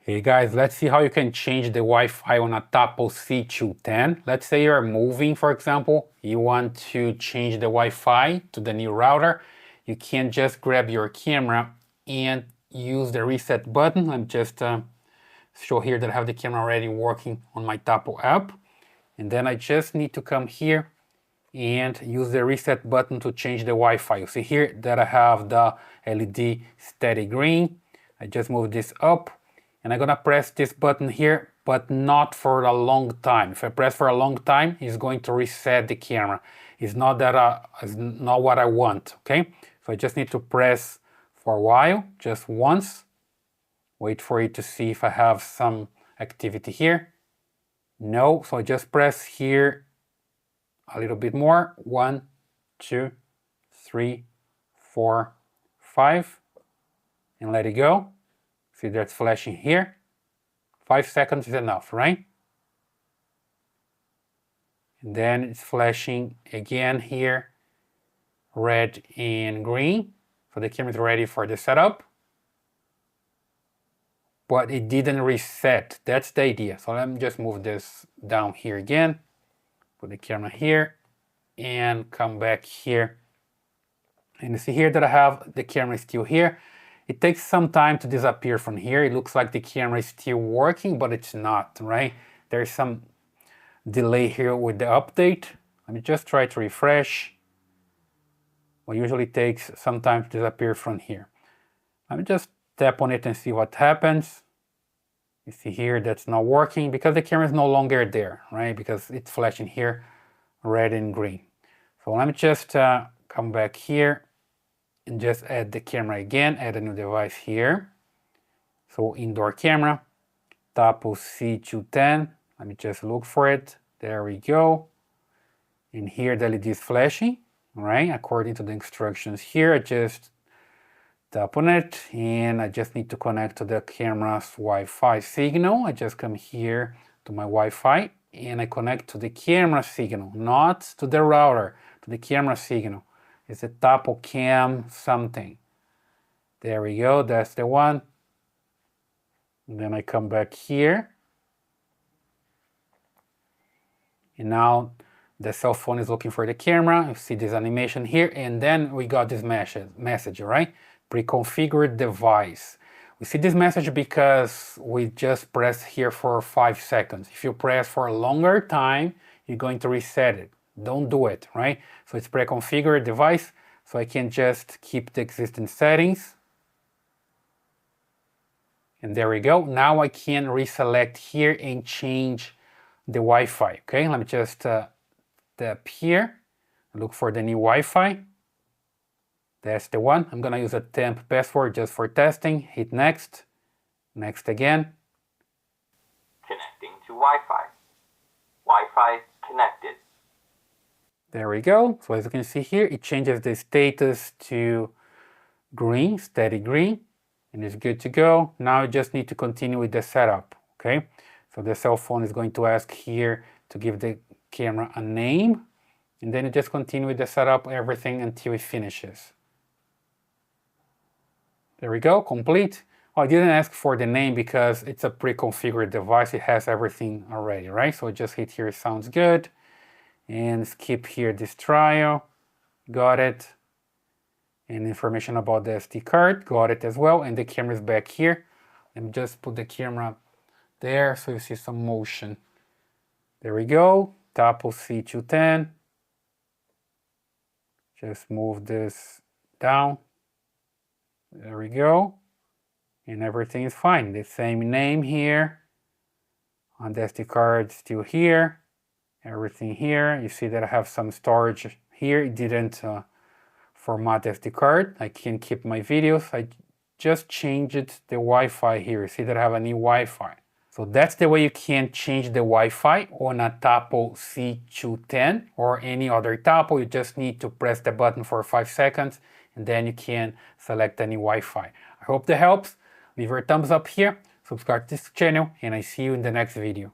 Hey guys, let's see how you can change the Wi-Fi on a Tapo C210. Let's say you're moving, for example, you want to change the Wi-Fi to the new router. You can just grab your camera and use the reset button. I'm just show here that I have the camera already working on my Tapo app. And then I just need to come here and use the reset button to change the Wi-Fi. You see here that I have the LED steady green. I just move this up. And I'm gonna press this button here, but not for a long time. If I press for a long time, it's going to reset the camera. It's not what I want, okay? So I just need to press for a while, just once. Wait for it to see if I have some activity here. No, so I just press here a little bit more. 1, 2, 3, 4, 5, and let it go. See that's flashing here. 5 seconds is enough, right? And then it's flashing again here, red and green. So the camera is ready for the setup. But it didn't reset. That's the idea. So let me just move this down here again. Put the camera here and come back here. And you see here that I have the camera still here. It takes some time to disappear from here. It looks like the camera is still working, but it's not, right? There's some delay here with the update. Let me just try to refresh. What usually takes some time to disappear from here. Let me just tap on it and see what happens. You see here that's not working because the camera is no longer there, right? Because it's flashing here red and green. So let me just come back here and just add the camera again, add a new device here. So indoor camera, Tapo C210. Let me just look for it. There we go. And here the LED is flashing, right? According to the instructions here, I just tap on it and I just need to connect to the camera's Wi-Fi signal. I just come here to my Wi-Fi and I connect to the camera signal, not to the router, to the camera signal. It's a Tapo Cam something. There we go, that's the one. And then I come back here. And now the cell phone is looking for the camera. You see this animation here. And then we got this message, right? Preconfigured device. We see this message because we just pressed here for 5 seconds. If you press for a longer time, you're going to reset it. Don't do it, right? So it's pre-configured device, so I can just keep the existing settings. And there we go. Now I can reselect here and change the Wi-Fi, okay? Let me just tap here, look for the new Wi-Fi. That's the one. I'm gonna use a temp password just for testing. Hit next, next again. Connecting to Wi-Fi. Wi-Fi connected. There we go. So as you can see here, it changes the status to green, steady green, and it's good to go. Now I just need to continue with the setup, okay? So the cell phone is going to ask here to give the camera a name, and then you just continue with the setup, everything until it finishes. There we go, complete. I didn't ask for the name because it's a pre-configured device. It has everything already, right? So just hit here, sounds good. And skip here this trial, got it. And information about the SD card, got it as well. And the camera is back here. Let me just put the camera there so you see some motion. There we go, Tapo C210. Just move this down. There we go. And everything is fine. The same name here. On the SD card still here. Everything here. You see that I have some storage here. It didn't format SD card. I can keep my videos. I just changed the Wi-Fi here. You see that I have a new Wi-Fi. So that's the way you can change the Wi-Fi on a Tapo C210 or any other Tapo. You just need to press the button for 5 seconds and then you can select any Wi-Fi. I hope that helps. Leave your thumbs up here, subscribe to this channel, and I see you in the next video.